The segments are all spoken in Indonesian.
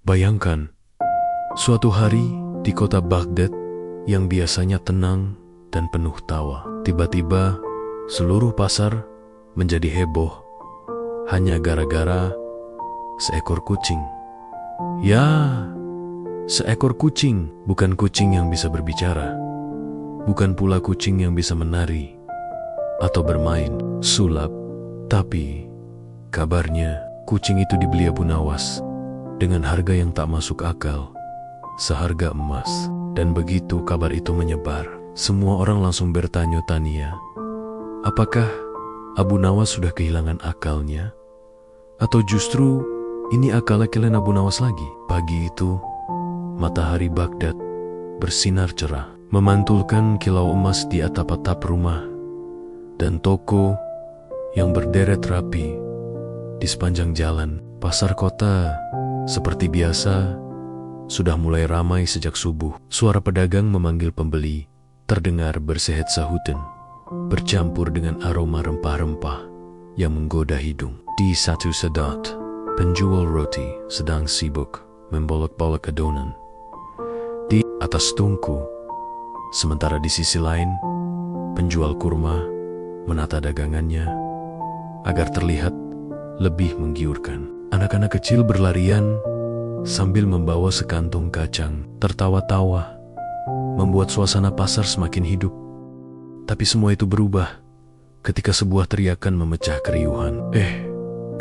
Bayangkan, suatu hari di kota Baghdad yang biasanya tenang dan penuh tawa, tiba-tiba seluruh pasar menjadi heboh hanya gara-gara seekor kucing. Ya, seekor kucing, bukan kucing yang bisa berbicara, bukan pula kucing yang bisa menari atau bermain sulap, tapi kabarnya kucing itu dibeli Abu Nawas dengan harga yang tak masuk akal, seharga emas. Dan begitu kabar itu menyebar, semua orang langsung bertanya-tanya, apakah Abu Nawas sudah kehilangan akalnya? Atau justru ini akalnya kalian Abu Nawas lagi? Pagi itu, matahari Baghdad bersinar cerah, memantulkan kilau emas di atap-atap rumah dan toko yang berderet rapi di sepanjang jalan. Pasar kota seperti biasa sudah mulai ramai sejak subuh. Suara pedagang memanggil pembeli terdengar bersehet sahutan, bercampur dengan aroma rempah-rempah yang menggoda hidung. Di satu sudut, penjual roti sedang sibuk membolak-balik adonan di atas tungku. Sementara di sisi lain, penjual kurma menata dagangannya agar terlihat lebih menggiurkan. Anak-anak kecil berlarian sambil membawa sekantung kacang, tertawa-tawa, membuat suasana pasar semakin hidup. Tapi semua itu berubah ketika sebuah teriakan memecah keriuhan.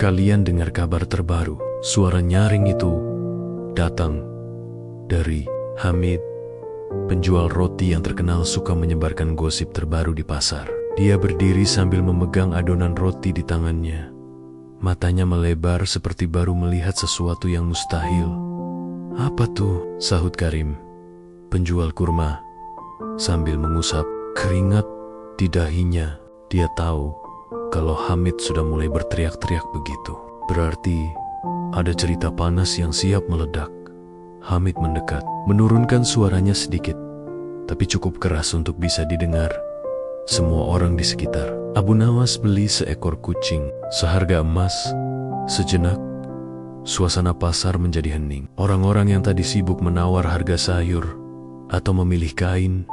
Kalian dengar kabar terbaru? Suara nyaring itu datang dari Hamid, penjual roti yang terkenal suka menyebarkan gosip terbaru di pasar. Dia berdiri sambil memegang adonan roti di tangannya. Matanya melebar seperti baru melihat sesuatu yang mustahil. Apa tuh? Sahut Karim, penjual kurma, sambil mengusap keringat di dahinya. Dia tahu kalau Hamid sudah mulai berteriak-teriak begitu, berarti ada cerita panas yang siap meledak. Hamid mendekat, menurunkan suaranya sedikit, tapi cukup keras untuk bisa didengar semua orang di sekitar. Abu Nawas beli seekor kucing seharga emas. Sejenak, suasana pasar menjadi hening. Orang-orang yang tadi sibuk menawar harga sayur atau memilih kain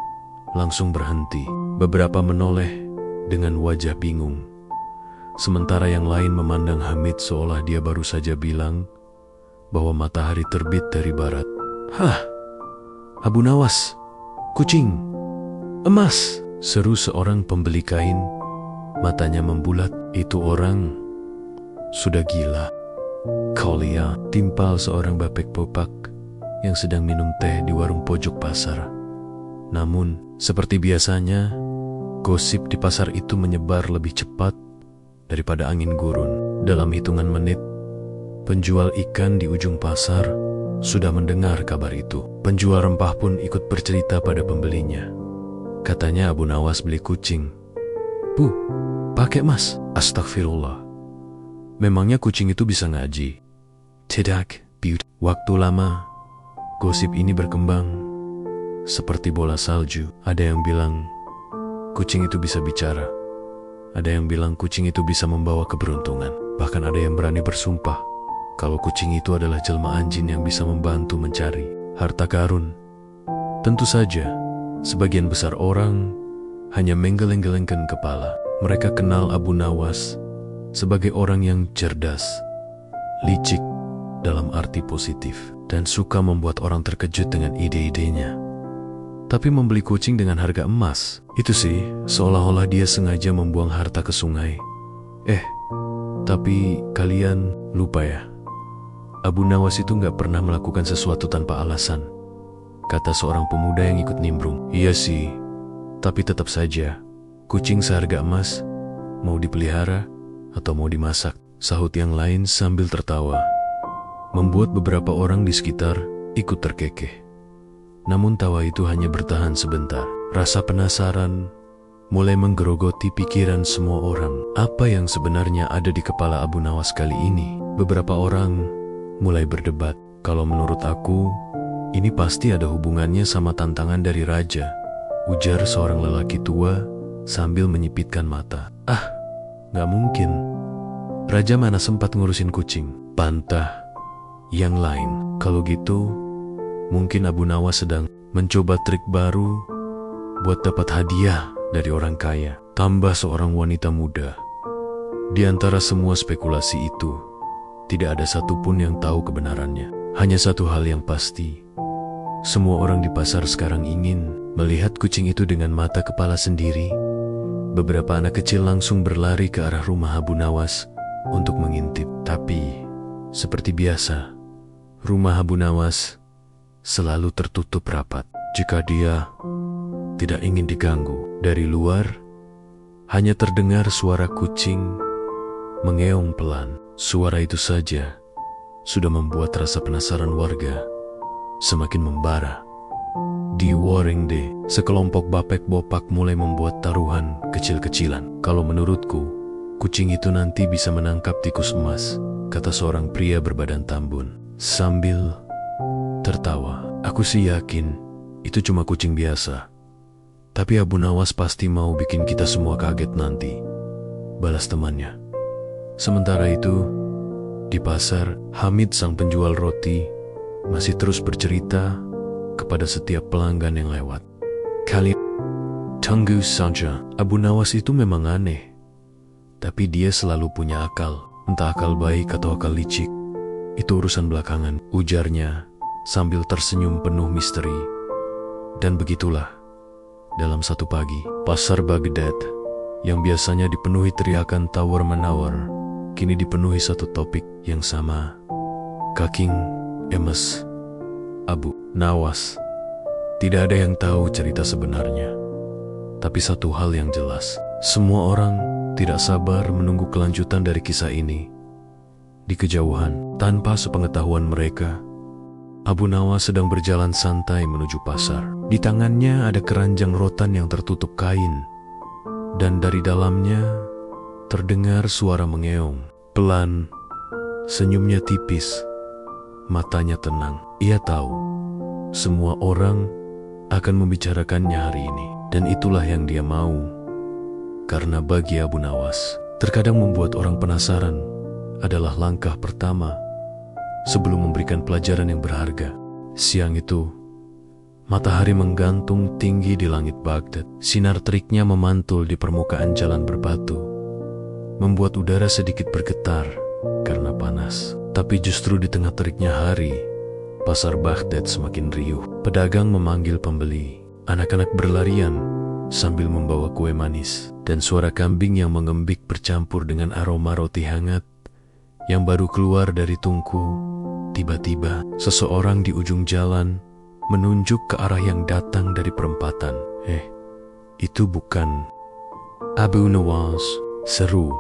langsung berhenti. Beberapa menoleh dengan wajah bingung, sementara yang lain memandang Hamid seolah dia baru saja bilang bahwa matahari terbit dari barat. Hah, Abu Nawas, kucing, emas, seru seorang pembeli kain. Matanya membulat. Itu orang sudah gila. Kaulia, timpal seorang bapek popak yang sedang minum teh di warung pojok pasar. Namun, seperti biasanya, gosip di pasar itu menyebar lebih cepat daripada angin gurun. Dalam hitungan menit, penjual ikan di ujung pasar sudah mendengar kabar itu. Penjual rempah pun ikut bercerita pada pembelinya. Katanya Abu Nawas beli kucing. Bu, pakai mas. Astagfirullah. Memangnya kucing itu bisa ngaji? Tidak, beauty. Waktu lama, gosip ini berkembang seperti bola salju. Ada yang bilang kucing itu bisa bicara. Ada yang bilang kucing itu bisa membawa keberuntungan. Bahkan ada yang berani bersumpah kalau kucing itu adalah jelmaan jin yang bisa membantu mencari harta karun. Tentu saja, sebagian besar orang hanya menggeleng-gelengkan kepala. Mereka kenal Abu Nawas sebagai orang yang cerdas, licik dalam arti positif, dan suka membuat orang terkejut dengan ide-idenya. Tapi membeli kucing dengan harga emas, itu sih seolah-olah dia sengaja membuang harta ke sungai. Tapi kalian lupa ya, Abu Nawas itu gak pernah melakukan sesuatu tanpa alasan, kata seorang pemuda yang ikut nimbrung. Iya sih, tapi tetap saja, kucing seharga emas, mau dipelihara atau mau dimasak, sahut yang lain sambil tertawa, membuat beberapa orang di sekitar ikut terkekeh. Namun tawa itu hanya bertahan sebentar. Rasa penasaran mulai menggerogoti pikiran semua orang. Apa yang sebenarnya ada di kepala Abu Nawas kali ini? Beberapa orang mulai berdebat. Kalau menurut aku, ini pasti ada hubungannya sama tantangan dari raja, ujar seorang lelaki tua sambil menyipitkan mata. Gak mungkin. Raja mana sempat ngurusin kucing? Bantah yang lain. Kalau gitu, mungkin Abu Nawas sedang mencoba trik baru buat dapat hadiah dari orang kaya, tambah seorang wanita muda. Di antara semua spekulasi itu, tidak ada satupun yang tahu kebenarannya. Hanya satu hal yang pasti, semua orang di pasar sekarang ingin melihat kucing itu dengan mata kepala sendiri. Beberapa anak kecil langsung berlari ke arah rumah Abu Nawas untuk mengintip. Tapi, seperti biasa, rumah Abu Nawas selalu tertutup rapat. Jika dia tidak ingin diganggu dari luar, hanya terdengar suara kucing mengeong pelan. Suara itu saja sudah membuat rasa penasaran warga semakin membara. Di Waringde, sekelompok bapek-bopak mulai membuat taruhan kecil-kecilan. Kalau menurutku, kucing itu nanti bisa menangkap tikus emas, kata seorang pria berbadan tambun sambil tertawa. Aku sih yakin itu cuma kucing biasa. Tapi Abu Nawas pasti mau bikin kita semua kaget nanti, balas temannya. Sementara itu, di pasar, Hamid sang penjual roti masih terus bercerita kepada setiap pelanggan yang lewat. Tunggu saja, Abu Nawas itu memang aneh. Tapi dia selalu punya akal, entah akal baik atau akal licik. Itu urusan belakangan, ujarnya sambil tersenyum penuh misteri. Dan begitulah, dalam satu pagi, pasar Baghdad yang biasanya dipenuhi teriakan tawar-menawar, kini dipenuhi satu topik yang sama. Kaking emes Abu Nawas. Tidak ada yang tahu cerita sebenarnya. Tapi satu hal yang jelas, semua orang tidak sabar menunggu kelanjutan dari kisah ini. Di kejauhan, tanpa sepengetahuan mereka, Abu Nawas sedang berjalan santai menuju pasar. Di tangannya ada keranjang rotan yang tertutup kain, dan dari dalamnya terdengar suara mengeong pelan. Senyumnya tipis, matanya tenang. Ia tahu semua orang akan membicarakannya hari ini, dan itulah yang dia mau. Karena bagi Abu Nawas, terkadang membuat orang penasaran adalah langkah pertama sebelum memberikan pelajaran yang berharga. Siang itu, matahari menggantung tinggi di langit Baghdad. Sinar teriknya memantul di permukaan jalan berbatu, membuat udara sedikit bergetar karena panas. Tapi justru di tengah teriknya hari, pasar Baghdad semakin riuh. Pedagang memanggil pembeli, anak-anak berlarian sambil membawa kue manis, dan suara kambing yang mengembik bercampur dengan aroma roti hangat yang baru keluar dari tungku. Tiba-tiba, seseorang di ujung jalan menunjuk ke arah yang datang dari perempatan. Itu bukan Abu Nawas, seru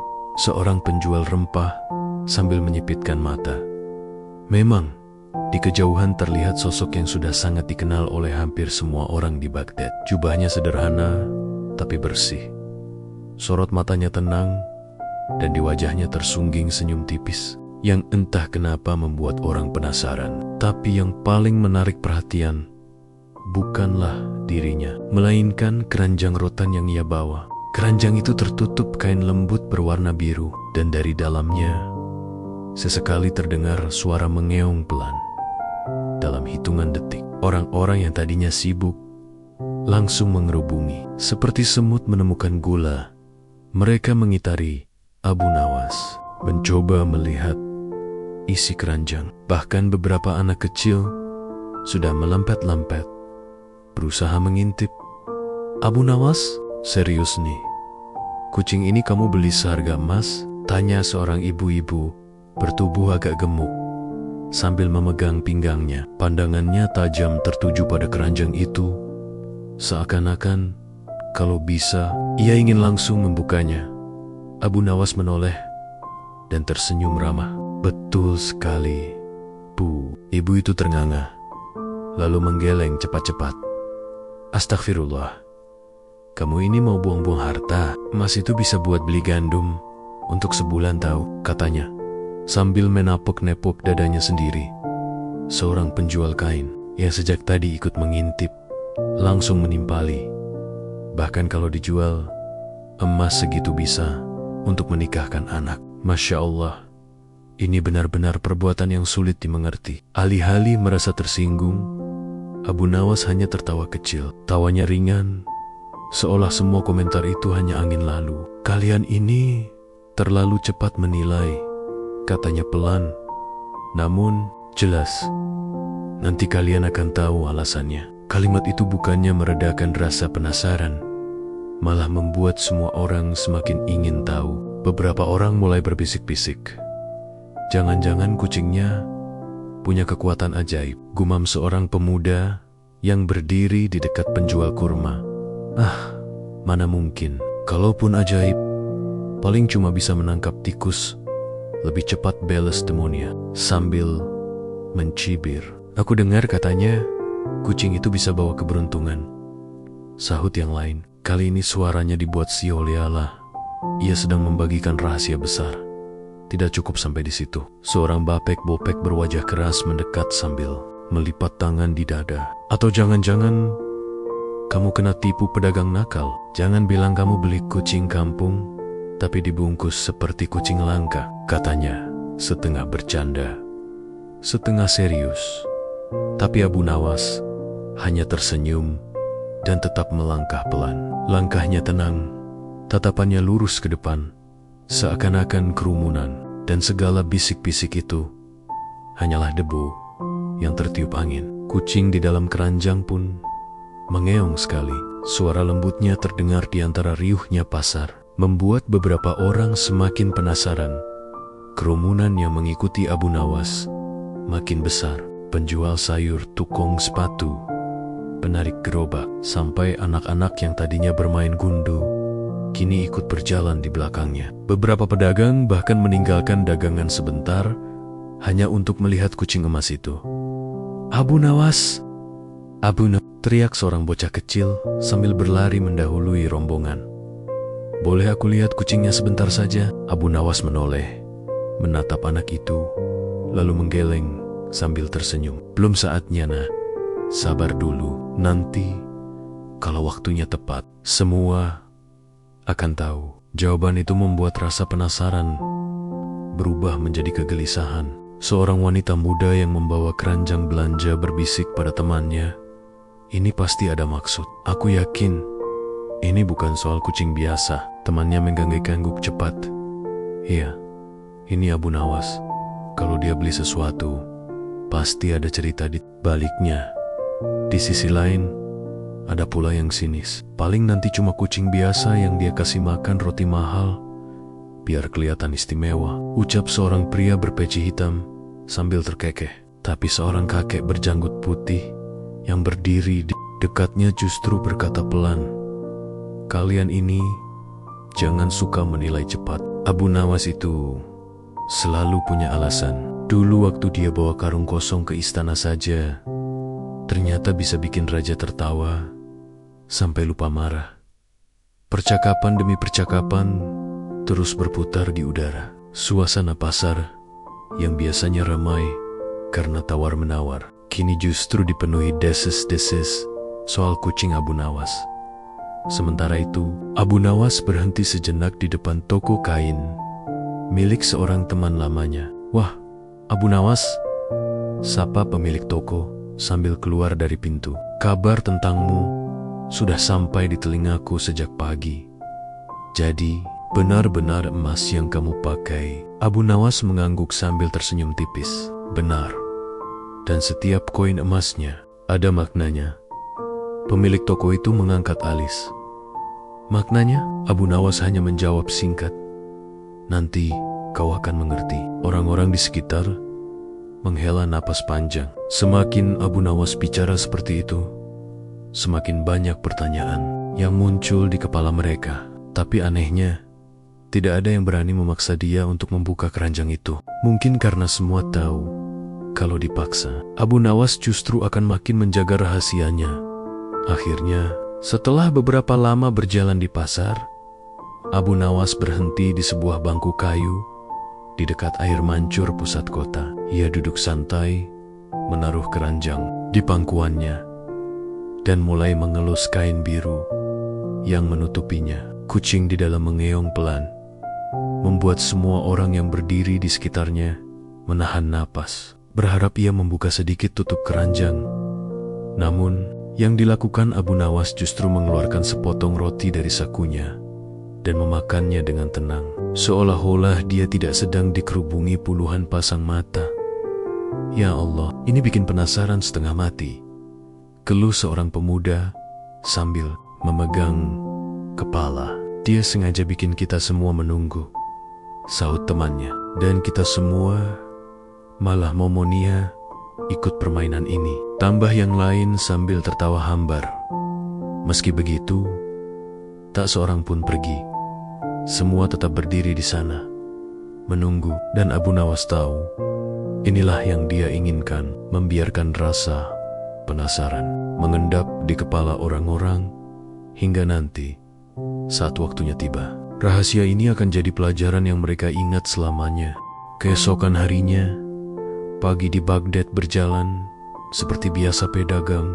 seorang penjual rempah sambil menyipitkan mata. Memang, di kejauhan terlihat sosok yang sudah sangat dikenal oleh hampir semua orang di Baghdad. Jubahnya sederhana, tapi bersih. Sorot matanya tenang, dan di wajahnya tersungging senyum tipis yang entah kenapa membuat orang penasaran. Tapi yang paling menarik perhatian bukanlah dirinya, melainkan keranjang rotan yang ia bawa. Keranjang itu tertutup kain lembut berwarna biru, dan dari dalamnya sesekali terdengar suara mengeong pelan. Dalam hitungan detik, orang-orang yang tadinya sibuk langsung mengerubungi. Seperti semut menemukan gula, mereka mengitari Abu Nawas, mencoba melihat isi keranjang. Bahkan beberapa anak kecil sudah melempet-lempet, berusaha mengintip. Abu Nawas, serius nih? Kucing ini kamu beli seharga emas? Tanya seorang ibu-ibu bertubuh agak gemuk sambil memegang pinggangnya. Pandangannya tajam tertuju pada keranjang itu, seakan-akan kalau bisa ia ingin langsung membukanya. Abu Nawas menoleh dan tersenyum ramah. Betul sekali, Bu. Ibu itu ternganga, lalu menggeleng cepat-cepat. Astagfirullah, kamu ini mau buang-buang harta? Emas itu bisa buat beli gandum untuk sebulan tahu, katanya sambil menapuk-nepuk dadanya sendiri. Seorang penjual kain yang sejak tadi ikut mengintip langsung menimpali. Bahkan kalau dijual, emas segitu bisa untuk menikahkan anak. Masya Allah, Ini benar-benar perbuatan yang sulit dimengerti. Alih-alih merasa tersinggung, Abu Nawas hanya tertawa kecil. Tawanya ringan, seolah semua komentar itu hanya angin lalu. Kalian ini terlalu cepat menilai, katanya pelan, namun jelas. Nanti kalian akan tahu alasannya. Kalimat itu bukannya meredakan rasa penasaran, malah membuat semua orang semakin ingin tahu. Beberapa orang mulai berbisik-bisik. Jangan-jangan kucingnya punya kekuatan ajaib, gumam seorang pemuda yang berdiri di dekat penjual kurma. Ah, mana mungkin. Kalaupun ajaib, paling cuma bisa menangkap tikus. Lebih cepat bales demonia. Sambil mencibir. Aku dengar katanya, kucing itu bisa bawa keberuntungan. Sahut yang lain. Kali ini suaranya dibuat sial oleh Allah. Ia sedang membagikan rahasia besar. Tidak cukup sampai di situ. Seorang bapek-bopek berwajah keras mendekat sambil melipat tangan di dada. Atau jangan-jangan kamu kena tipu pedagang nakal. Jangan bilang kamu beli kucing kampung, tapi dibungkus seperti kucing langka, katanya, setengah bercanda, setengah serius. Tapi Abu Nawas hanya tersenyum dan tetap melangkah pelan. Langkahnya tenang, tatapannya lurus ke depan, seakan-akan kerumunan, dan segala bisik-bisik itu hanyalah debu yang tertiup angin. Kucing di dalam keranjang pun mengeong sekali. Suara lembutnya terdengar di antara riuhnya pasar, membuat beberapa orang semakin penasaran. Kerumunan yang mengikuti Abu Nawas makin besar. Penjual sayur, tukang sepatu, penarik gerobak, sampai anak-anak yang tadinya bermain gundu kini ikut berjalan di belakangnya. Beberapa pedagang bahkan meninggalkan dagangan sebentar hanya untuk melihat kucing emas itu. Abu Nawas! Abu Nawas! Teriak seorang bocah kecil sambil berlari mendahului rombongan. Boleh aku lihat kucingnya sebentar saja? Abu Nawas menoleh, menatap anak itu, lalu menggeleng sambil tersenyum. Belum saatnya, nak. Sabar dulu. Nanti, kalau waktunya tepat, semua akan tahu. Jawaban itu membuat rasa penasaran berubah menjadi kegelisahan. Seorang wanita muda yang membawa keranjang belanja berbisik pada temannya, ini pasti ada maksud. Aku yakin ini bukan soal kucing biasa. Temannya mengangguk cepat. Iya, ini Abu Nawas. Kalau dia beli sesuatu, pasti ada cerita di baliknya. Di sisi lain, ada pula yang sinis. Paling nanti cuma kucing biasa yang dia kasih makan roti mahal, biar kelihatan istimewa. Ucap seorang pria berpeci hitam sambil terkekeh. Tapi seorang kakek berjanggut putih yang berdiri di dekatnya justru berkata pelan, kalian ini jangan suka menilai cepat. Abu Nawas itu selalu punya alasan. Dulu waktu dia bawa karung kosong ke istana saja, ternyata bisa bikin raja tertawa sampai lupa marah. Percakapan demi percakapan terus berputar di udara. Suasana pasar yang biasanya ramai karena tawar-menawar kini justru dipenuhi deses-deses soal kucing Abu Nawas. Sementara itu, Abu Nawas berhenti sejenak di depan toko kain milik seorang teman lamanya. Wah, Abu Nawas, sapa pemilik toko sambil keluar dari pintu. Kabar tentangmu sudah sampai di telingaku sejak pagi. Jadi, benar-benar emas yang kamu pakai. Abu Nawas mengangguk sambil tersenyum tipis. Benar. Dan setiap koin emasnya ada maknanya. Pemilik toko itu mengangkat alis. Maknanya? Abu Nawas hanya menjawab singkat. Nanti kau akan mengerti. Orang-orang di sekitar menghela napas panjang. Semakin Abu Nawas bicara seperti itu, semakin banyak pertanyaan yang muncul di kepala mereka. Tapi anehnya, tidak ada yang berani memaksa dia untuk membuka keranjang itu. Mungkin karena semua tahu kalau dipaksa, Abu Nawas justru akan makin menjaga rahasianya. Akhirnya, setelah beberapa lama berjalan di pasar, Abu Nawas berhenti di sebuah bangku kayu di dekat air mancur pusat kota. Ia duduk santai, menaruh keranjang di pangkuannya, dan mulai mengelus kain biru yang menutupinya. Kucing di dalam mengeong pelan, membuat semua orang yang berdiri di sekitarnya menahan napas, berharap ia membuka sedikit tutup keranjang. Namun, yang dilakukan Abu Nawas justru mengeluarkan sepotong roti dari sakunya dan memakannya dengan tenang, seolah-olah dia tidak sedang dikerubungi puluhan pasang mata. Ya Allah, ini bikin penasaran setengah mati, keluh seorang pemuda sambil memegang kepala. Dia sengaja bikin kita semua menunggu, sahut temannya. Dan kita semua malah momonia ikut permainan ini, tambah yang lain sambil tertawa hambar. Meski begitu, tak seorang pun pergi. Semua tetap berdiri di sana, menunggu. Dan Abu Nawas tahu, inilah yang dia inginkan, membiarkan rasa penasaran mengendap di kepala orang-orang hingga nanti saat waktunya tiba. Rahasia ini akan jadi pelajaran yang mereka ingat selamanya. Keesokan harinya, pagi di Baghdad berjalan seperti biasa. Pedagang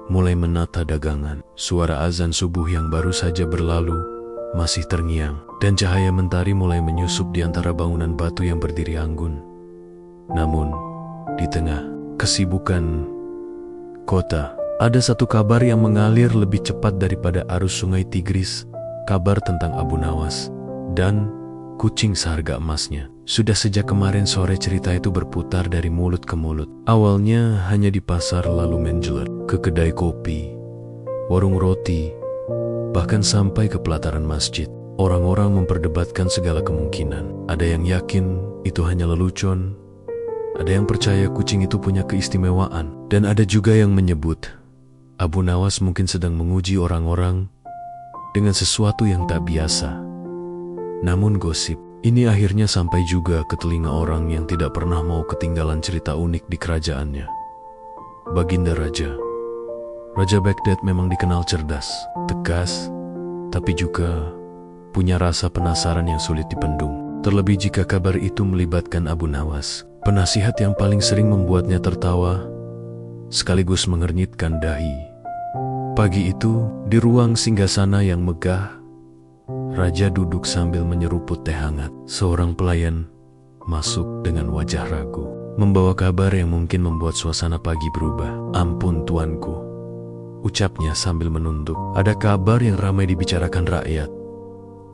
mulai menata dagangan. Suara azan subuh yang baru saja berlalu masih terngiang, dan cahaya mentari mulai menyusup di antara bangunan batu yang berdiri anggun. Namun, di tengah kesibukan kota, ada satu kabar yang mengalir lebih cepat daripada arus sungai Tigris. Kabar tentang Abu Nawas dan kucing seharga emasnya. Sudah sejak kemarin sore cerita itu berputar dari mulut ke mulut. Awalnya hanya di pasar, lalu menjelar ke kedai kopi, warung roti, bahkan sampai ke pelataran masjid. Orang-orang memperdebatkan segala kemungkinan. Ada yang yakin itu hanya lelucon, ada yang percaya kucing itu punya keistimewaan, dan ada juga yang menyebut Abu Nawas mungkin sedang menguji orang-orang dengan sesuatu yang tak biasa. Namun gosip ini akhirnya sampai juga ke telinga orang yang tidak pernah mau ketinggalan cerita unik di kerajaannya. Baginda Raja Baghdad memang dikenal cerdas, tegas, tapi juga punya rasa penasaran yang sulit dibendung. Terlebih jika kabar itu melibatkan Abu Nawas, penasihat yang paling sering membuatnya tertawa sekaligus mengernyitkan dahi. Pagi itu, di ruang singgasana yang megah, Raja duduk sambil menyeruput teh hangat. Seorang pelayan masuk dengan wajah ragu, membawa kabar yang mungkin membuat suasana pagi berubah. "Ampun tuanku," ucapnya sambil menunduk. "Ada kabar yang ramai dibicarakan rakyat.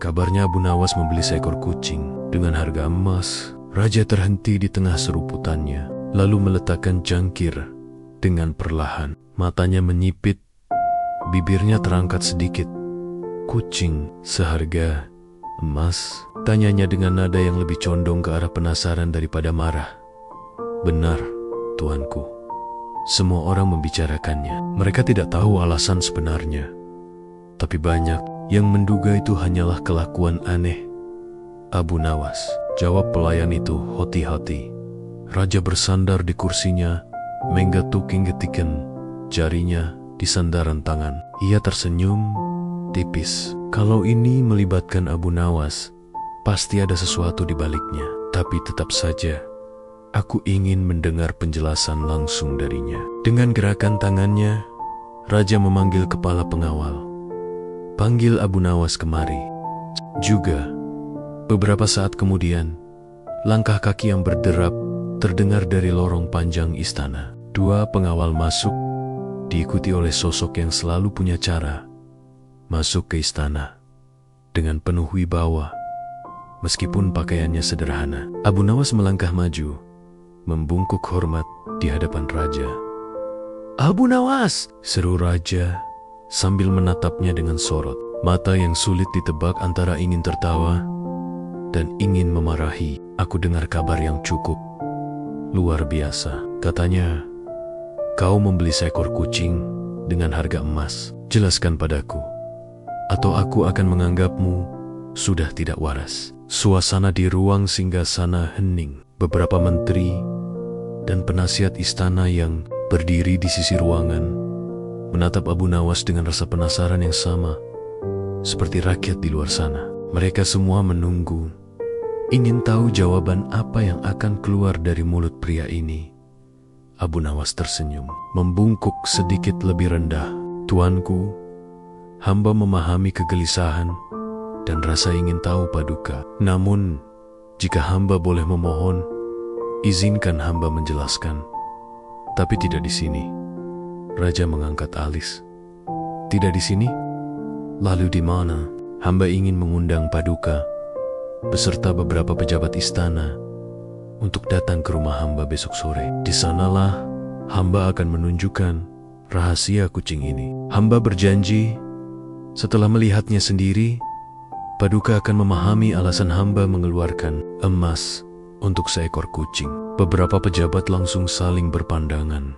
Kabarnya Abu Nawas membeli seekor kucing dengan harga emas." Raja terhenti di tengah seruputannya, lalu meletakkan jangkir dengan perlahan. Matanya menyipit, bibirnya terangkat sedikit. "Kucing seharga emas?" tanyanya dengan nada yang lebih condong ke arah penasaran daripada marah. "Benar, tuanku. Semua orang membicarakannya. Mereka tidak tahu alasan sebenarnya. Tapi banyak yang menduga itu hanyalah kelakuan aneh Abu Nawas," jawab pelayan itu hati-hati. Raja bersandar di kursinya, menggetuk-getikan jarinya di sandaran tangan. Ia tersenyum tipis. Kalau ini melibatkan Abu Nawas, pasti ada sesuatu di baliknya. Tapi tetap saja, aku ingin mendengar penjelasan langsung darinya. Dengan gerakan tangannya, Raja memanggil kepala pengawal. "Panggil Abu Nawas kemari." Juga, beberapa saat kemudian, langkah kaki yang berderap terdengar dari lorong panjang istana. Dua pengawal masuk, diikuti oleh sosok yang selalu punya cara masuk ke istana dengan penuh wibawa, meskipun pakaiannya sederhana. Abu Nawas melangkah maju, membungkuk hormat di hadapan Raja. "Abu Nawas!" seru Raja sambil menatapnya dengan sorot. Mata yang sulit ditebak antara ingin tertawa dan ingin memarahi. "Aku dengar kabar yang cukup luar biasa. Katanya, kau membeli seekor kucing dengan harga emas. Jelaskan padaku, atau aku akan menganggapmu sudah tidak waras." Suasana di ruang singgasana hening. Beberapa menteri dan penasihat istana yang berdiri di sisi ruangan menatap Abu Nawas dengan rasa penasaran yang sama seperti rakyat di luar sana. Mereka semua menunggu, ingin tahu jawaban apa yang akan keluar dari mulut pria ini. Abu Nawas tersenyum, membungkuk sedikit lebih rendah. "Tuanku, hamba memahami kegelisahan dan rasa ingin tahu paduka. Namun, jika hamba boleh memohon, Izinkan hamba menjelaskan. Tapi tidak di sini. Raja mengangkat alis. Tidak di sini? Lalu di mana? Hamba ingin mengundang Paduka beserta beberapa pejabat istana untuk datang ke rumah hamba besok sore. Di sanalah hamba akan menunjukkan rahasia kucing ini. Hamba berjanji setelah melihatnya sendiri, Paduka akan memahami alasan hamba mengeluarkan emas untuk seekor kucing. Beberapa pejabat langsung saling berpandangan.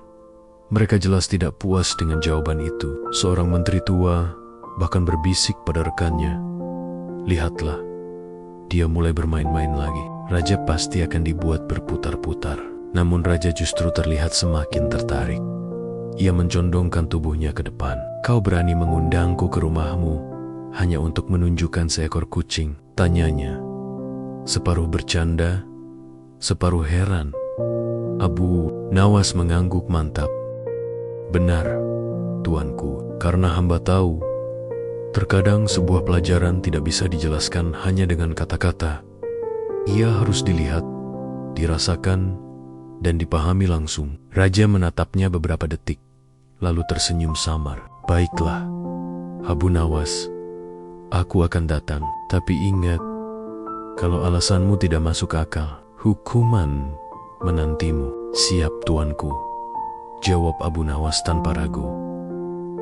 Mereka jelas tidak puas dengan jawaban itu. Seorang menteri tua bahkan berbisik pada rekannya, "Lihatlah, dia mulai bermain-main lagi. Raja pasti akan dibuat berputar-putar." Namun raja justru terlihat semakin tertarik. Ia mencondongkan tubuhnya ke depan. "Kau berani mengundangku ke rumahmu hanya untuk menunjukkan seekor kucing?" tanyanya. Separuh bercanda, separuh heran. Abu Nawas mengangguk mantap. "Benar, tuanku, karena hamba tahu terkadang sebuah pelajaran tidak bisa dijelaskan hanya dengan kata-kata. Ia harus dilihat, dirasakan, dan dipahami langsung." Raja menatapnya beberapa detik, lalu tersenyum samar. "Baiklah, Abu Nawas, aku akan datang. Tapi ingat, kalau alasanmu tidak masuk akal, hukuman menantimu." "Siap, tuanku," jawab Abu Nawas tanpa ragu.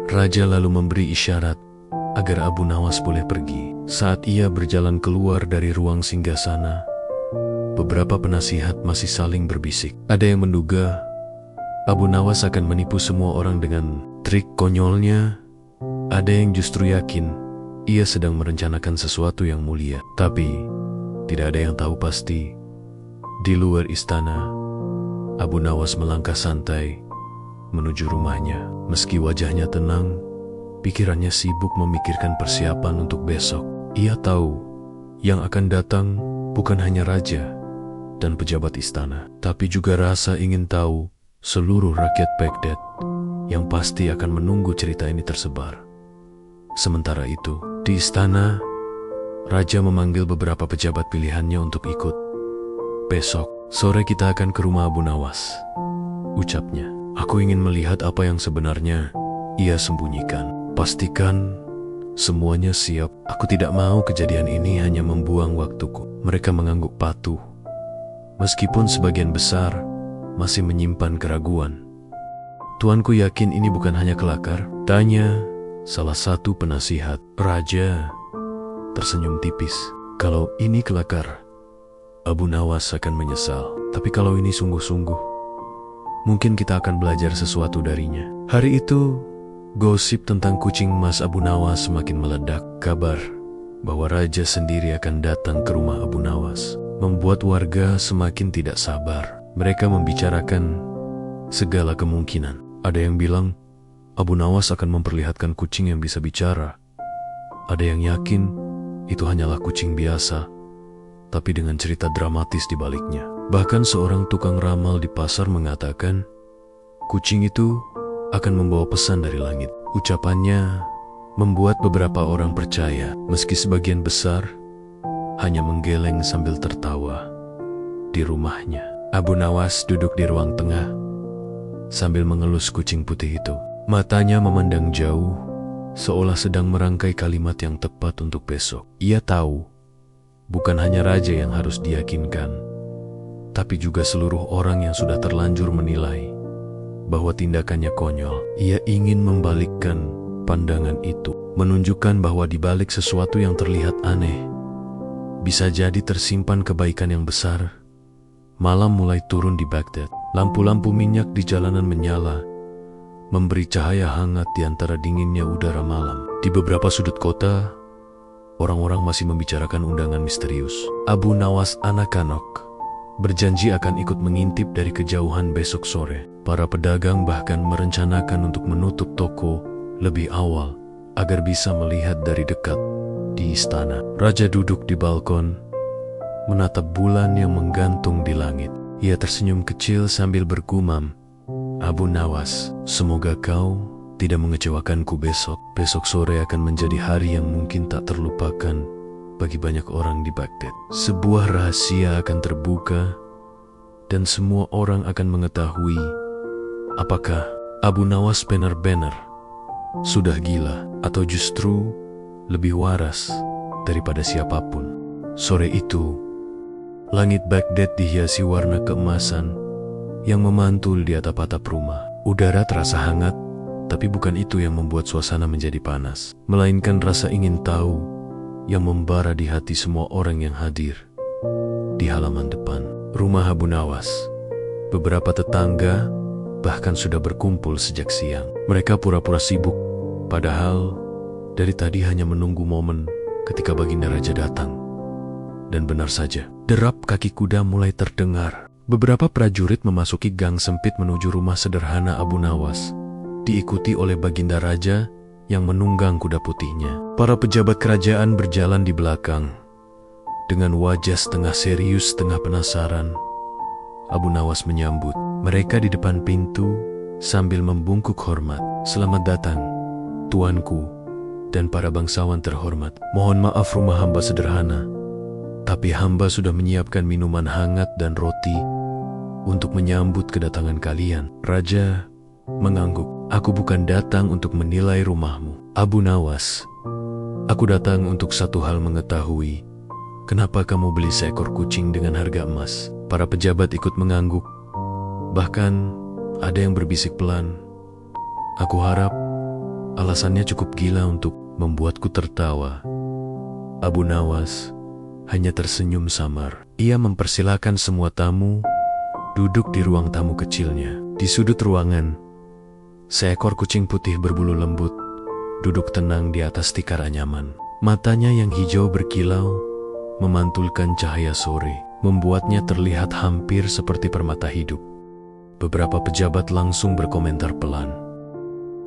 Raja lalu memberi isyarat agar Abu Nawas boleh pergi. Saat ia berjalan keluar dari ruang singgasana, beberapa penasihat masih saling berbisik. Ada yang menduga Abu Nawas akan menipu semua orang dengan trik konyolnya. Ada yang justru yakin ia sedang merencanakan sesuatu yang mulia. Tapi tidak ada yang tahu pasti. Di luar istana, Abu Nawas melangkah santai menuju rumahnya. Meski wajahnya tenang, pikirannya sibuk memikirkan persiapan untuk besok. Ia tahu yang akan datang bukan hanya raja dan pejabat istana, tapi juga rasa ingin tahu seluruh rakyat Baghdad yang pasti akan menunggu cerita ini tersebar. Sementara itu, di istana, raja memanggil beberapa pejabat pilihannya untuk ikut. "Besok sore kita akan ke rumah Abu Nawas," ucapnya. "Aku ingin melihat apa yang sebenarnya ia sembunyikan. Pastikan semuanya siap. Aku tidak mau kejadian ini hanya membuang waktuku." Mereka mengangguk patuh, meskipun sebagian besar masih menyimpan keraguan. "Tuanku yakin ini bukan hanya kelakar?" tanya salah satu penasihat. Raja tersenyum tipis. "Kalau ini kelakar, Abu Nawas akan menyesal. Tapi kalau ini sungguh-sungguh, mungkin kita akan belajar sesuatu darinya." Hari itu, gosip tentang kucing emas Abu Nawas semakin meledak. Kabar bahwa raja sendiri akan datang ke rumah Abu Nawas membuat warga semakin tidak sabar. Mereka membicarakan segala kemungkinan. Ada yang bilang Abu Nawas akan memperlihatkan kucing yang bisa bicara. Ada yang yakin itu hanyalah kucing biasa, tapi dengan cerita dramatis di baliknya. Bahkan seorang tukang ramal di pasar mengatakan kucing itu akan membawa pesan dari langit. Ucapannya membuat beberapa orang percaya, meski sebagian besar hanya menggeleng sambil tertawa. Di rumahnya, Abu Nawas duduk di ruang tengah sambil mengelus kucing putih itu. Matanya memandang jauh, seolah sedang merangkai kalimat yang tepat untuk besok. Ia tahu, bukan hanya raja yang harus diyakinkan, tapi juga seluruh orang yang sudah terlanjur menilai bahwa tindakannya konyol. Ia ingin membalikkan pandangan itu, menunjukkan bahwa di balik sesuatu yang terlihat aneh, bisa jadi tersimpan kebaikan yang besar. Malam mulai turun di Baghdad. Lampu-lampu minyak di jalanan menyala, memberi cahaya hangat di antara dinginnya udara malam. Di beberapa sudut kota, orang-orang masih membicarakan undangan misterius. Abu Nawas anak-anak berjanji akan ikut mengintip dari kejauhan besok sore. Para pedagang bahkan merencanakan untuk menutup toko lebih awal agar bisa melihat dari dekat di istana. Raja duduk di balkon, menatap bulan yang menggantung di langit. Ia tersenyum kecil sambil bergumam, "Abu Nawas, semoga kau tidak mengecewakanku besok. Besok sore akan menjadi hari yang mungkin tak terlupakan bagi banyak orang di Baghdad. Sebuah rahasia akan terbuka dan semua orang akan mengetahui apakah Abu Nawas benar-benar sudah gila atau justru lebih waras daripada siapapun. Sore itu, langit Baghdad dihiasi warna keemasan yang memantul di atap-atap rumah. Udara terasa hangat, tapi bukan itu yang membuat suasana menjadi panas, melainkan rasa ingin tahu yang membara di hati semua orang yang hadir di halaman depan rumah Abu Nawas. Beberapa tetangga bahkan sudah berkumpul sejak siang. Mereka pura-pura sibuk, padahal dari tadi hanya menunggu momen ketika baginda raja datang. Dan benar saja, derap kaki kuda mulai terdengar. Beberapa prajurit memasuki gang sempit menuju rumah sederhana Abu Nawas, diikuti oleh baginda raja yang menunggang kuda putihnya. Para pejabat kerajaan berjalan di belakang. Dengan wajah setengah serius, setengah penasaran, Abu Nawas menyambut mereka di depan pintu sambil membungkuk hormat. "Selamat datang, tuanku dan para bangsawan terhormat. Mohon maaf rumah hamba sederhana, tapi hamba sudah menyiapkan minuman hangat dan roti untuk menyambut kedatangan kalian." Raja mengangguk. "Aku bukan datang untuk menilai rumahmu, Abu Nawas. Aku datang untuk satu hal, mengetahui kenapa kamu beli seekor kucing dengan harga emas." Para pejabat ikut mengangguk. Bahkan ada yang berbisik pelan, "Aku harap alasannya cukup gila untuk membuatku tertawa." Abu Nawas hanya tersenyum samar. Ia mempersilakan semua tamu duduk di ruang tamu kecilnya. Di sudut ruangan, seekor kucing putih berbulu lembut duduk tenang di atas tikar anyaman. Matanya yang hijau berkilau memantulkan cahaya sore, membuatnya terlihat hampir seperti permata hidup. Beberapa pejabat langsung berkomentar pelan,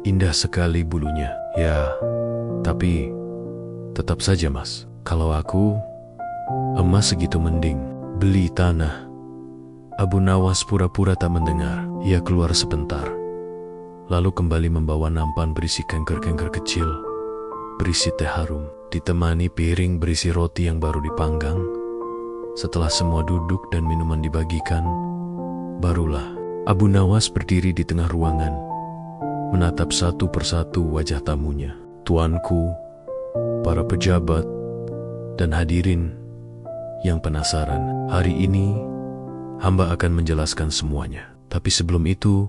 "Indah sekali bulunya." "Ya, tapi tetap saja mas, kalau aku emas segitu mending beli tanah." Abu Nawas pura-pura tak mendengar. Ia keluar sebentar, lalu kembali membawa nampan berisi kengker-kengker kecil, berisi teh harum, ditemani piring berisi roti yang baru dipanggang. Setelah semua duduk dan minuman dibagikan, barulah Abu Nawas berdiri di tengah ruangan, menatap satu persatu wajah tamunya. "Tuanku, para pejabat, dan hadirin yang penasaran, hari ini hamba akan menjelaskan semuanya. Tapi sebelum itu,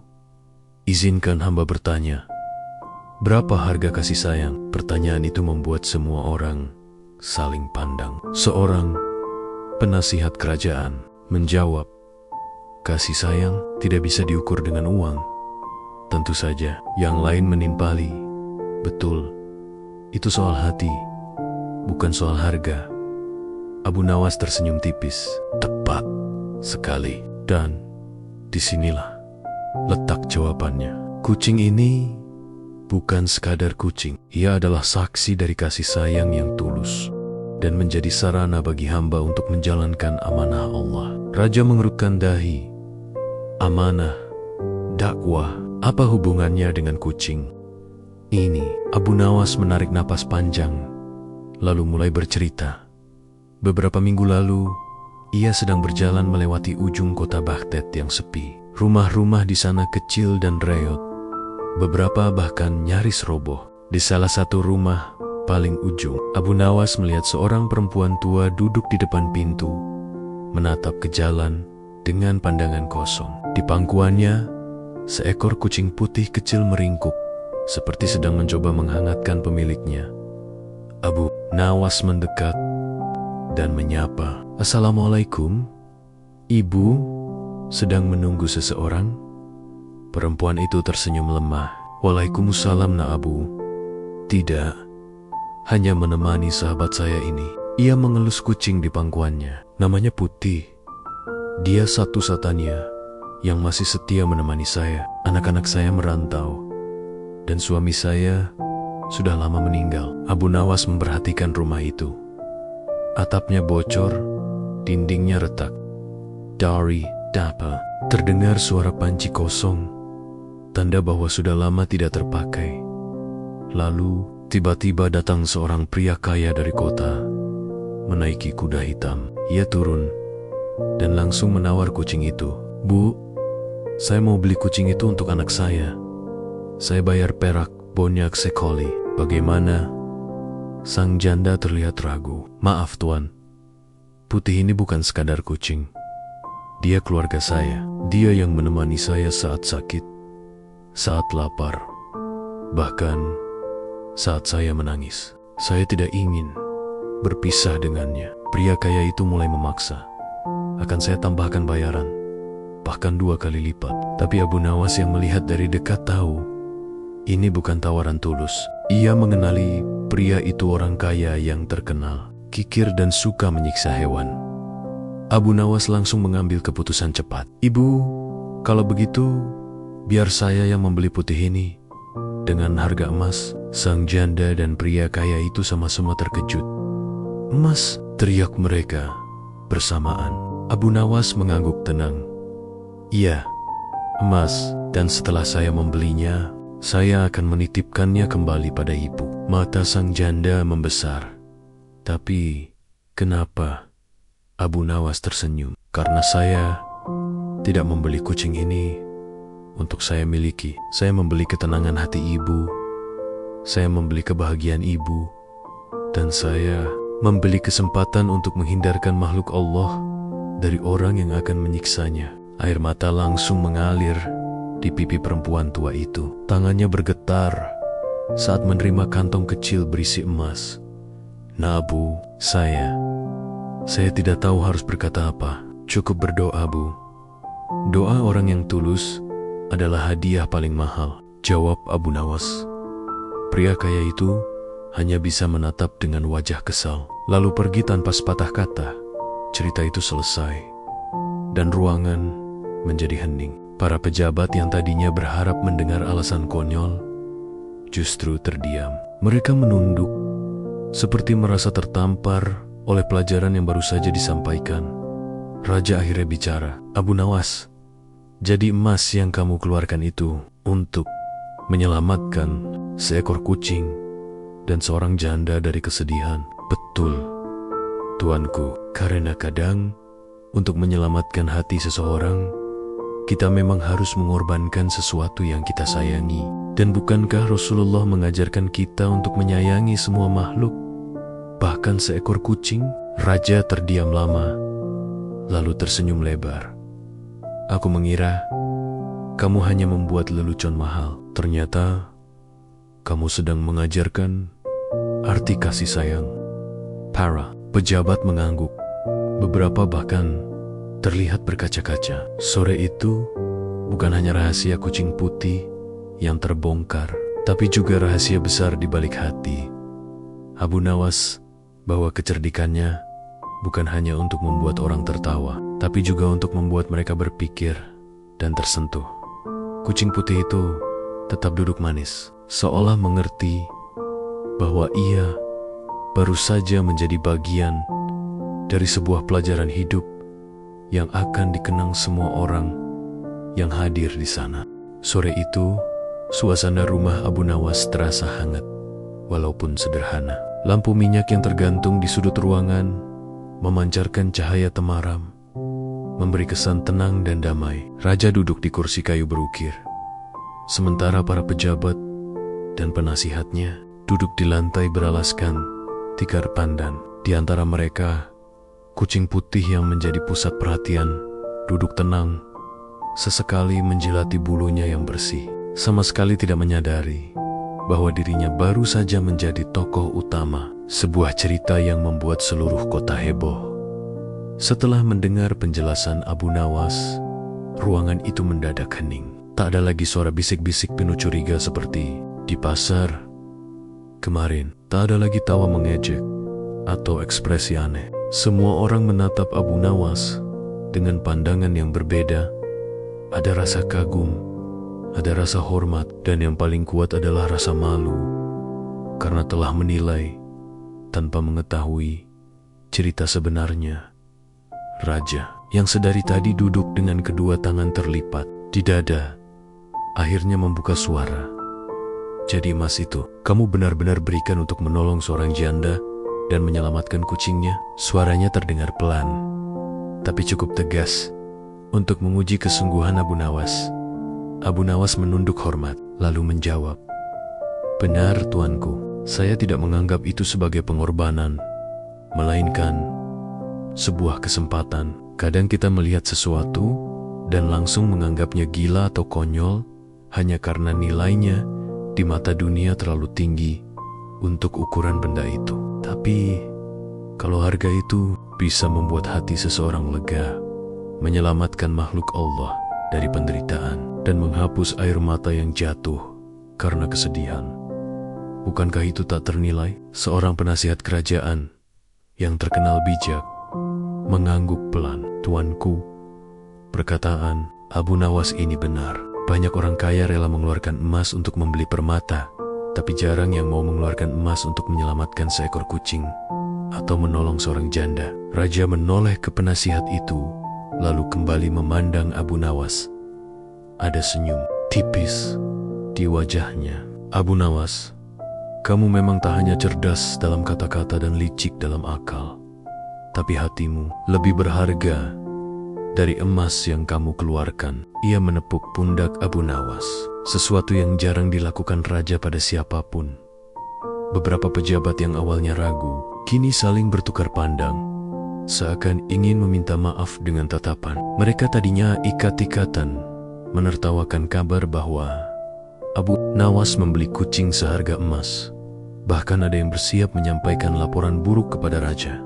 izinkan hamba bertanya, berapa harga kasih sayang?" Pertanyaan itu membuat semua orang saling pandang. Seorang penasihat kerajaan menjawab, "Kasih sayang tidak bisa diukur dengan uang." Tentu saja. Yang lain menimpali, "Betul, itu soal hati, bukan soal harga." Abu Nawas tersenyum tipis. "Tepat sekali. Dan disinilah letak jawabannya. Kucing ini bukan sekadar kucing. Ia adalah saksi dari kasih sayang yang tulus dan menjadi sarana bagi hamba untuk menjalankan amanah Allah." Raja mengerutkan dahi. Amanah, dakwah, apa hubungannya dengan kucing ini? Abu Nawas menarik napas panjang, lalu mulai bercerita. Beberapa minggu lalu, ia sedang berjalan melewati ujung kota Baghdad yang sepi. Rumah-rumah di sana kecil dan reot. Beberapa bahkan nyaris roboh. Di salah satu rumah paling ujung, Abu Nawas melihat seorang perempuan tua duduk di depan pintu, menatap ke jalan dengan pandangan kosong. Di pangkuannya, seekor kucing putih kecil meringkuk, seperti sedang mencoba menghangatkan pemiliknya. Abu Nawas mendekat dan menyapa, "Assalamualaikum, Ibu sedang menunggu seseorang?" Perempuan itu tersenyum lemah. "Waalaikumsalam, Nak Abu. Tidak, hanya menemani sahabat saya ini." Ia mengelus kucing di pangkuannya. "Namanya Putih. Dia satu-satunya yang masih setia menemani saya. Anak-anak saya merantau, dan suami saya sudah lama meninggal." Abu Nawas memperhatikan rumah itu. Atapnya bocor, dindingnya retak. Dari dapa terdengar suara panci kosong, tanda bahwa sudah lama tidak terpakai. Lalu tiba-tiba datang seorang pria kaya dari kota, menaiki kuda hitam. Ia turun dan langsung menawar kucing itu. Bu, saya mau beli kucing itu untuk anak saya. Saya bayar perak banyak sekali. Bagaimana? Sang janda terlihat ragu. Maaf tuan, Putih ini bukan sekadar kucing. Dia keluarga saya. Dia yang menemani saya saat sakit, saat lapar, bahkan saat saya menangis. Saya tidak ingin berpisah dengannya. Pria kaya itu mulai memaksa. Akan saya tambahkan bayaran, bahkan 2 kali lipat. Tapi Abu Nawas yang melihat dari dekat tahu ini bukan tawaran tulus. Ia mengenali pria itu orang kaya yang terkenal, kikir dan suka menyiksa hewan. Abu Nawas langsung mengambil keputusan cepat. Ibu, kalau begitu biar saya yang membeli Putih ini dengan harga emas. Sang janda dan pria kaya itu sama-sama terkejut. Emas, teriak mereka bersamaan. Abu Nawas mengangguk tenang. Iya, emas, dan setelah saya membelinya, saya akan menitipkannya kembali pada ibu. Mata sang janda membesar. Tapi, kenapa? Abu Nawas tersenyum. Karena saya tidak membeli kucing ini untuk saya miliki. Saya membeli ketenangan hati ibu. Saya membeli kebahagiaan ibu. Dan saya membeli kesempatan untuk menghindarkan makhluk Allah dari orang yang akan menyiksanya. Air mata langsung mengalir di pipi perempuan tua itu. Tangannya bergetar saat menerima kantong kecil berisi emas. Nah, Bu, saya tidak tahu harus berkata apa. Cukup berdoa, Bu. Doa orang yang tulus adalah hadiah paling mahal, jawab Abu Nawas. Pria kaya itu hanya bisa menatap dengan wajah kesal, lalu pergi tanpa sepatah kata. Cerita itu selesai, dan ruangan menjadi hening. Para pejabat yang tadinya berharap mendengar alasan konyol, justru terdiam. Mereka menunduk, seperti merasa tertampar oleh pelajaran yang baru saja disampaikan. Raja akhirnya bicara. Abu Nawas, jadi emas yang kamu keluarkan itu untuk menyelamatkan seekor kucing dan seorang janda dari kesedihan. Betul, tuanku, karena kadang untuk menyelamatkan hati seseorang, kita memang harus mengorbankan sesuatu yang kita sayangi. Dan bukankah Rasulullah mengajarkan kita untuk menyayangi semua makhluk, bahkan seekor kucing? Raja terdiam lama, lalu tersenyum lebar. Aku mengira kamu hanya membuat lelucon mahal. Ternyata kamu sedang mengajarkan arti kasih sayang. Para pejabat mengangguk. Beberapa bahkan terlihat berkaca-kaca. Sore itu bukan hanya rahasia kucing putih yang terbongkar, tapi juga rahasia besar di balik hati Abu Nawas, bahwa kecerdikannya bukan hanya untuk membuat orang tertawa, tapi juga untuk membuat mereka berpikir dan tersentuh. Kucing putih itu tetap duduk manis, seolah mengerti bahwa ia baru saja menjadi bagian dari sebuah pelajaran hidup yang akan dikenang semua orang yang hadir di sana. Sore itu, suasana rumah Abu Nawas terasa hangat, walaupun sederhana. Lampu minyak yang tergantung di sudut ruangan memancarkan cahaya temaram, memberi kesan tenang dan damai. Raja duduk di kursi kayu berukir, sementara para pejabat dan penasihatnya duduk di lantai beralaskan tikar pandan. Di antara mereka, kucing putih yang menjadi pusat perhatian duduk tenang, sesekali menjilati bulunya yang bersih, sama sekali tidak menyadari bahwa dirinya baru saja menjadi tokoh utama sebuah cerita yang membuat seluruh kota heboh. Setelah mendengar penjelasan Abu Nawas, ruangan itu mendadak hening. Tak ada lagi suara bisik-bisik penuh curiga seperti di pasar kemarin. Tak ada lagi tawa mengejek atau ekspresi aneh. Semua orang menatap Abu Nawas dengan pandangan yang berbeda. Ada rasa kagum, ada rasa hormat, dan yang paling kuat adalah rasa malu karena telah menilai tanpa mengetahui cerita sebenarnya. Raja yang sedari tadi duduk dengan kedua tangan terlipat di dada akhirnya membuka suara. Jadi emas itu kamu benar-benar berikan untuk menolong seorang janda dan menyelamatkan kucingnya? Suaranya terdengar pelan, tapi cukup tegas Untuk menguji kesungguhan Abu Nawas menunduk hormat, lalu menjawab, "Benar, tuanku, saya tidak menganggap itu sebagai pengorbanan, melainkan sebuah kesempatan. Kadang kita melihat sesuatu dan langsung menganggapnya gila atau konyol hanya karena nilainya di mata dunia terlalu tinggi untuk ukuran benda itu. Tapi kalau harga itu bisa membuat hati seseorang lega, menyelamatkan makhluk Allah dari penderitaan, dan menghapus air mata yang jatuh karena kesedihan, bukankah itu tak ternilai?" Seorang penasihat kerajaan yang terkenal bijak mengangguk pelan. "Tuanku, perkataan Abu Nawas ini benar. Banyak orang kaya rela mengeluarkan emas untuk membeli permata, tapi jarang yang mau mengeluarkan emas untuk menyelamatkan seekor kucing atau menolong seorang janda." Raja menoleh ke penasihat itu, lalu kembali memandang Abu Nawas. Ada senyum tipis di wajahnya. "Abu Nawas, kamu memang tak hanya cerdas dalam kata-kata dan licik dalam akal, tapi hatimu lebih berharga dari emas yang kamu keluarkan." Ia menepuk pundak Abu Nawas, sesuatu yang jarang dilakukan raja pada siapapun. Beberapa pejabat yang awalnya ragu, kini saling bertukar pandang, seakan ingin meminta maaf dengan tatapan. Mereka tadinya ikat-ikatan menertawakan kabar bahwa Abu Nawas membeli kucing seharga emas. Bahkan ada yang bersiap menyampaikan laporan buruk kepada raja.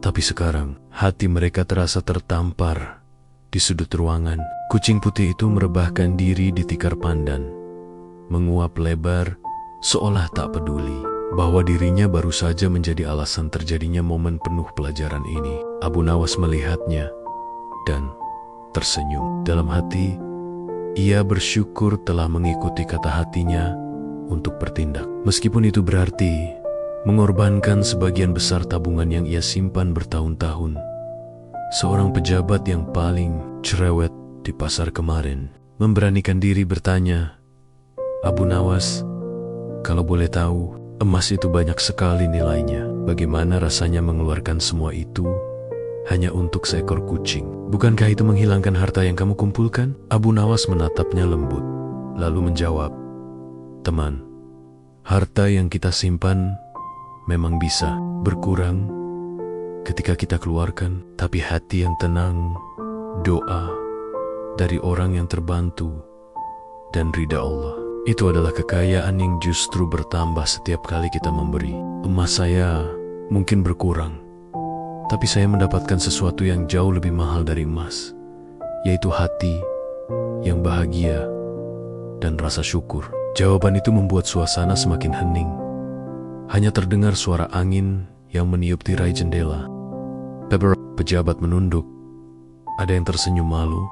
Tapi sekarang, hati mereka terasa tertampar di sudut ruangan. Kucing putih itu merebahkan diri di tikar pandan, menguap lebar, seolah tak peduli bahwa dirinya baru saja menjadi alasan terjadinya momen penuh pelajaran ini. Abu Nawas melihatnya dan tersenyum. Dalam hati, ia bersyukur telah mengikuti kata hatinya untuk bertindak. Meskipun itu berarti mengorbankan sebagian besar tabungan yang ia simpan bertahun-tahun. Seorang pejabat yang paling cerewet di pasar kemarin memberanikan diri bertanya, "Abu Nawas, kalau boleh tahu, emas itu banyak sekali nilainya. Bagaimana rasanya mengeluarkan semua itu hanya untuk seekor kucing? Bukankah itu menghilangkan harta yang kamu kumpulkan?" Abu Nawas menatapnya lembut, lalu menjawab, "Teman, harta yang kita simpan memang bisa berkurang ketika kita keluarkan, tapi hati yang tenang, doa dari orang yang terbantu, dan ridha Allah, itu adalah kekayaan yang justru bertambah setiap kali kita memberi. Emas saya mungkin berkurang, tapi saya mendapatkan sesuatu yang jauh lebih mahal dari emas, yaitu hati yang bahagia dan rasa syukur." Jawaban itu membuat suasana semakin hening. Hanya terdengar suara angin yang meniup tirai jendela. Beberapa pejabat menunduk, ada yang tersenyum malu,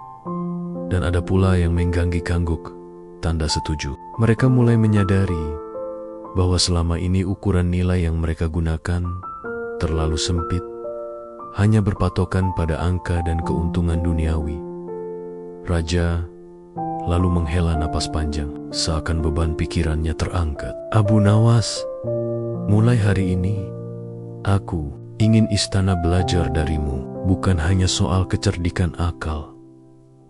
dan ada pula yang mengganggu-gangguk, tanda setuju. Mereka mulai menyadari bahwa selama ini ukuran nilai yang mereka gunakan terlalu sempit, hanya berpatokan pada angka dan keuntungan duniawi. Raja lalu menghela napas panjang, seakan beban pikirannya terangkat. "Abu Nawas, mulai hari ini, aku ingin istana belajar darimu, bukan hanya soal kecerdikan akal,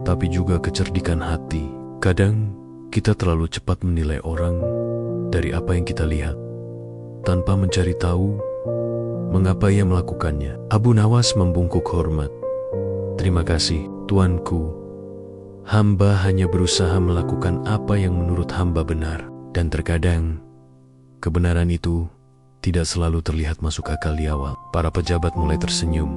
tapi juga kecerdikan hati. Kadang kita terlalu cepat menilai orang dari apa yang kita lihat, tanpa mencari tahu mengapa ia melakukannya." Abu Nawas membungkuk hormat. "Terima kasih, tuanku. Hamba hanya berusaha melakukan apa yang menurut hamba benar, dan terkadang kebenaran itu tidak selalu terlihat masuk akal di awal." Para pejabat mulai tersenyum,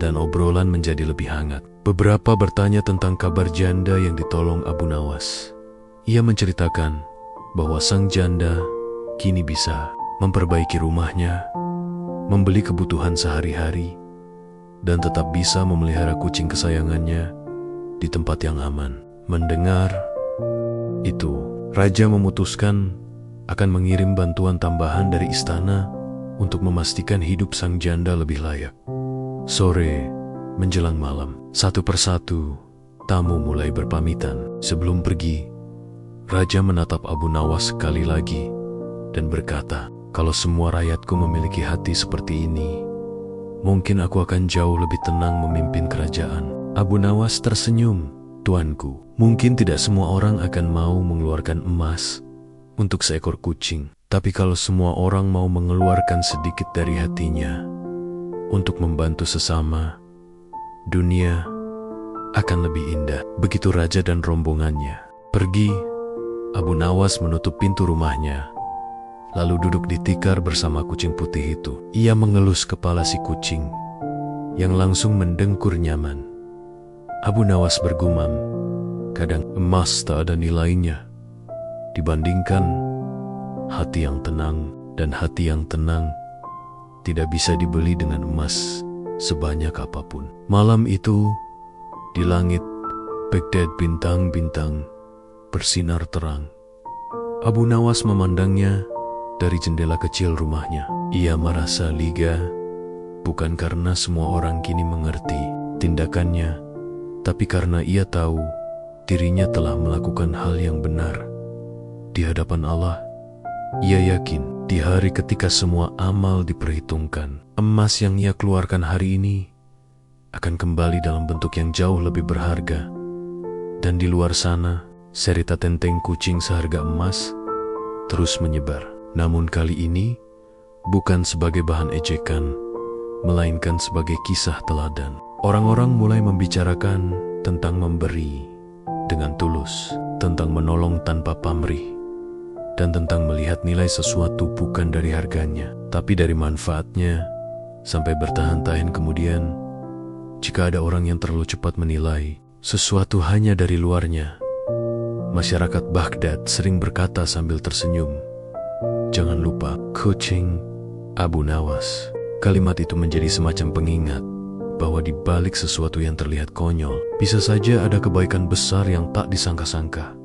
dan obrolan menjadi lebih hangat. Beberapa bertanya tentang kabar janda yang ditolong Abu Nawas. Ia menceritakan bahwa sang janda kini bisa memperbaiki rumahnya, membeli kebutuhan sehari-hari, dan tetap bisa memelihara kucing kesayangannya di tempat yang aman. Mendengar itu, raja memutuskan akan mengirim bantuan tambahan dari istana untuk memastikan hidup sang janda lebih layak. Sore menjelang malam, satu persatu tamu mulai berpamitan. Sebelum pergi, raja menatap Abu Nawas sekali lagi dan berkata, "Kalau semua rakyatku memiliki hati seperti ini, mungkin aku akan jauh lebih tenang memimpin kerajaan." Abu Nawas tersenyum. Tuanku, mungkin tidak semua orang akan mau mengeluarkan emas untuk seekor kucing. Tapi kalau semua orang mau mengeluarkan sedikit dari hatinya untuk membantu sesama, dunia akan lebih indah. Begitu raja dan rombongannya pergi, Abu Nawas menutup pintu rumahnya, lalu duduk di tikar bersama kucing putih itu. Ia mengelus kepala si kucing yang langsung mendengkur nyaman. Abu Nawas bergumam, kadang emas tak ada nilainya dibandingkan hati yang tenang, dan hati yang tenang tidak bisa dibeli dengan emas sebanyak apapun. Malam itu, di langit Baghdad bintang-bintang bersinar terang. Abu Nawas memandangnya dari jendela kecil rumahnya. Ia merasa lega, bukan karena semua orang kini mengerti tindakannya, tapi karena ia tahu dirinya telah melakukan hal yang benar di hadapan Allah. Ia yakin di hari ketika semua amal diperhitungkan, emas yang ia keluarkan hari ini akan kembali dalam bentuk yang jauh lebih berharga. Dan di luar sana, cerita tenteng kucing seharga emas terus menyebar. Namun kali ini bukan sebagai bahan ejekan, melainkan sebagai kisah teladan. Orang-orang mulai membicarakan tentang memberi dengan tulus, tentang menolong tanpa pamrih, dan tentang melihat nilai sesuatu bukan dari harganya, tapi dari manfaatnya. Sampai bertahan-tahan kemudian, jika ada orang yang terlalu cepat menilai sesuatu hanya dari luarnya, masyarakat Baghdad sering berkata sambil tersenyum, "Jangan lupa kucing Abu Nawas." Kalimat itu menjadi semacam pengingat bahwa di balik sesuatu yang terlihat konyol, bisa saja ada kebaikan besar yang tak disangka-sangka.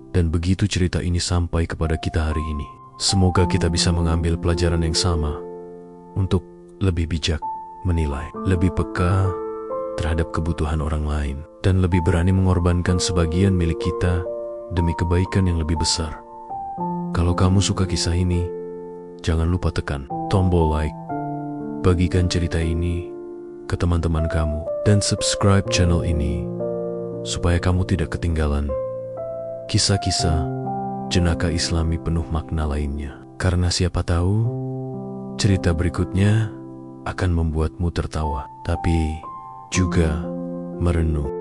Dan begitu cerita ini sampai kepada kita hari ini, semoga kita bisa mengambil pelajaran yang sama untuk lebih bijak menilai, lebih peka terhadap kebutuhan orang lain, dan lebih berani mengorbankan sebagian milik kita demi kebaikan yang lebih besar. Kalau kamu suka kisah ini, jangan lupa tekan tombol like, bagikan cerita ini ke teman-teman kamu, dan subscribe channel ini supaya kamu tidak ketinggalan kisah-kisah jenaka Islami penuh makna lainnya. Karena siapa tahu cerita berikutnya akan membuatmu tertawa, tapi juga merenung.